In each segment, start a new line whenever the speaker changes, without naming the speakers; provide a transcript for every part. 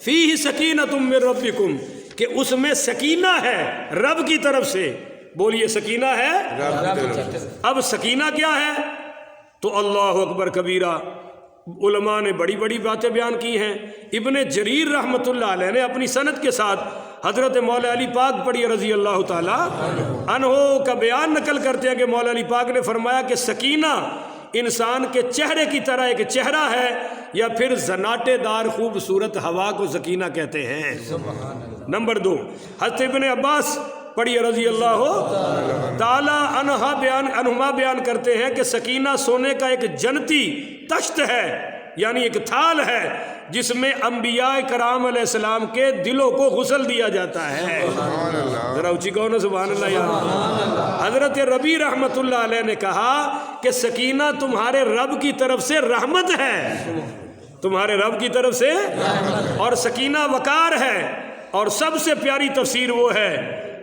فیہ سکینۃ من ربکم، کہ اس میں سکینہ ہے رب کی طرف سے۔ بولیے سکینہ ہے رب کی طرف سے۔ اب سکینہ کیا ہے؟ تو اللہ اکبر کبیرہ، علماء نے بڑی بڑی باتیں بیان کی ہیں۔ ابن جریر رحمۃ اللہ علیہ نے اپنی سند کے ساتھ حضرت مولا علی پاک پڑھی رضی اللہ تعالی عنہ کا بیان نقل کرتے ہیں کہ مولا علی پاک نے فرمایا کہ سکینہ انسان کے چہرے کی طرح ایک چہرہ ہے، یا پھر زناٹے دار خوبصورت ہوا کو سکینہ کہتے ہیں۔ نمبر 2، حضرت ابن عباس پڑھی رضی اللہ تعالی عنہما بیان کرتے ہیں کہ سکینہ سونے کا ایک جنتی تشت ہے، یعنی ایک تھال ہے جس میں انبیاء کرام علیہ السلام کے دلوں کو غسل دیا جاتا ہے۔ ذرا اونچی کہو نا سبحان اللہ یار۔ حضرت ربیع رحمۃ اللہ علیہ نے کہا کہ سکینہ تمہارے رب کی طرف سے رحمت ہے، تمہارے رب کی طرف سے، اور سکینہ وقار ہے۔ اور سب سے پیاری تفسیر وہ ہے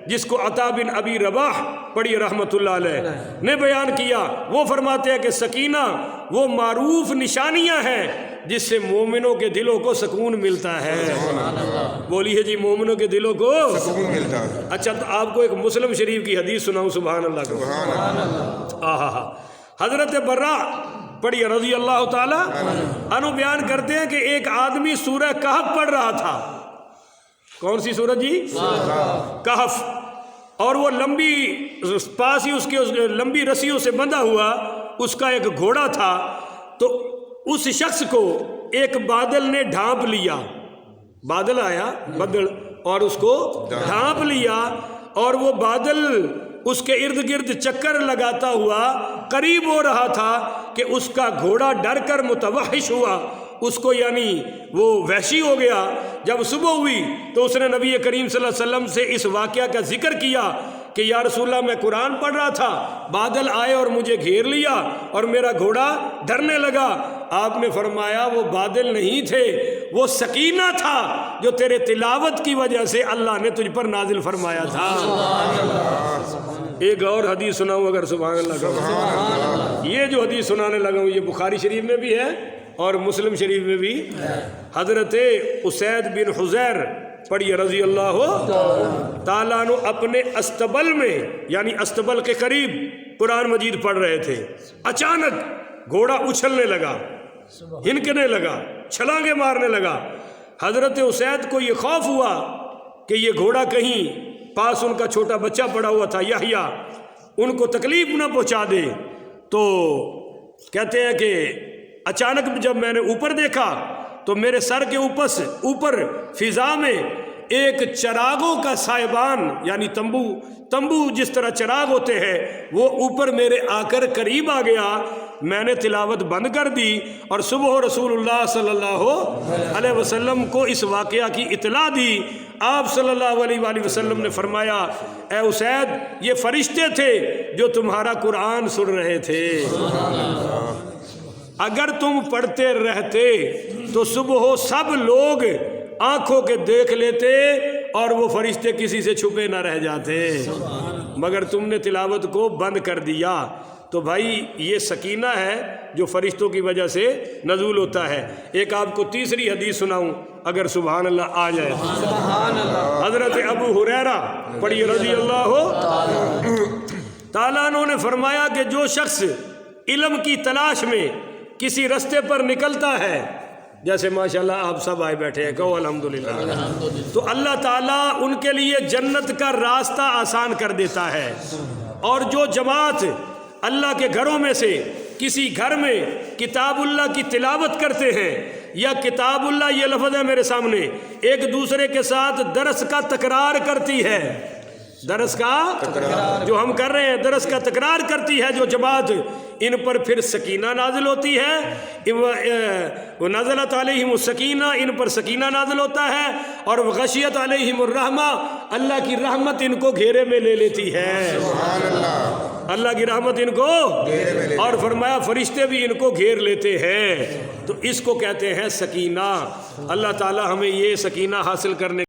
جس کو عطا بن ابی رباح پڑھی رحمۃ اللہ علیہ نے بیان کیا۔ وہ فرماتے ہیں کہ سکینہ وہ معروف نشانیاں ہیں جس سے مومنوں کے دلوں کو سکون ملتا ہے۔ بولیے جی، مومنوں کے دلوں کو سکون ملتا ہے۔ اچھا، تو آپ کو ایک مسلم شریف کی حدیث سناؤں، سبحان اللہ۔ حضرت برا پڑھی رضی اللہ تعالی عنہ بیان کرتے ہیں کہ ایک آدمی سورہ کہف پڑھ رہا تھا۔ کون سی سورت جی؟ کہف۔ اور وہ لمبی پاس ہی اس کے لمبی رسیوں سے بندھا ہوا اس کا ایک گھوڑا تھا، تو اس شخص کو ایک بادل نے ڈھانپ لیا۔ بادل آیا، بدل، اور اس کو ڈھانپ لیا، اور وہ بادل اس کے ارد گرد چکر لگاتا ہوا قریب ہو رہا تھا کہ اس کا گھوڑا ڈر کر متوحش ہوا، اس کو یعنی وہ وحشی ہو گیا۔ جب صبح ہوئی تو اس نے نبی کریم صلی اللہ علیہ وسلم سے اس واقعہ کا ذکر کیا کہ یا رسول اللہ، میں قرآن پڑھ رہا تھا، بادل آئے اور مجھے گھیر لیا اور میرا گھوڑا ڈرنے لگا۔ آپ نے فرمایا وہ بادل نہیں تھے، وہ سکینہ تھا جو تیرے تلاوت کی وجہ سے اللہ نے تجھ پر نازل فرمایا تھا۔ ایک اور حدیث سناؤں اگر سبحان اللہ۔ یہ جو حدیث سنانے لگا ہوں یہ بخاری شریف میں بھی ہے اور مسلم شریف میں بھی۔ حضرت اسید بن حضیر پڑھی رضی اللہ تعالیٰ عنہ اپنے استبل میں، یعنی استبل کے قریب قرآن مجید پڑھ رہے تھے۔ اچانک گھوڑا اچھلنے لگا، ہنکنے لگا، چھلانگے مارنے لگا۔ حضرت اسید کو یہ خوف ہوا کہ یہ گھوڑا کہیں پاس ان کا چھوٹا بچہ پڑا ہوا تھا یحییٰ، ان کو تکلیف نہ پہنچا دے۔ تو کہتے ہیں کہ اچانک جب میں نے اوپر دیکھا تو میرے سر کے اوپر فضا میں ایک چراغوں کا سائبان، یعنی تمبو جس طرح چراغ ہوتے ہیں، وہ اوپر میرے آ کر قریب آ گیا۔ میں نے تلاوت بند کر دی اور صبح رسول اللہ صلی اللہ علیہ وسلم کو اس واقعہ کی اطلاع دی۔ آپ صلی اللہ علیہ وآلہ وسلم نے فرمایا، اے اسید، یہ فرشتے تھے جو تمہارا قرآن سن رہے تھے۔ اگر تم پڑھتے رہتے تو صبح سب لوگ آنکھوں کے دیکھ لیتے اور وہ فرشتے کسی سے چھپے نہ رہ جاتے، مگر تم نے تلاوت کو بند کر دیا۔ تو بھائی یہ سکینہ ہے جو فرشتوں کی وجہ سے نزول ہوتا ہے۔ ایک آپ کو تیسری حدیث سناؤں اگر سبحان اللہ آ جائے۔ حضرت ابو ہریرہ پڑھی رضی اللہ تعالیٰ عنہ نے فرمایا کہ جو شخص علم کی تلاش میں کسی رستے پر نکلتا ہے، جیسے ماشاءاللہ آپ سب آئے بیٹھے ہیں، کہو الحمدللہ، تو اللہ تعالیٰ ان کے لیے جنت کا راستہ آسان کر دیتا ہے۔ اور جو جماعت اللہ کے گھروں میں سے کسی گھر میں کتاب اللہ کی تلاوت کرتے ہیں، یا کتاب اللہ، یہ لفظ ہے میرے سامنے، ایک دوسرے کے ساتھ درس کا تکرار کرتی ہے، درس کا جو ہم کر رہے ہیں درس کا تکرار کرتی ہے جو جماعت، ان پر پھر سکینہ نازل ہوتی ہے۔ وہ نزلت علیہم السکینہ، ان پر سکینہ نازل ہوتا ہے، اور غشیت علیہم الرحمہ، اللہ کی رحمت ان کو گھیرے میں لے لیتی ہے۔ اللہ کی رحمت ان کو، اور فرمایا فرشتے بھی ان کو گھیر لیتے ہیں۔ تو اس کو کہتے ہیں سکینہ۔ اللہ تعالی ہمیں یہ سکینہ حاصل کرنے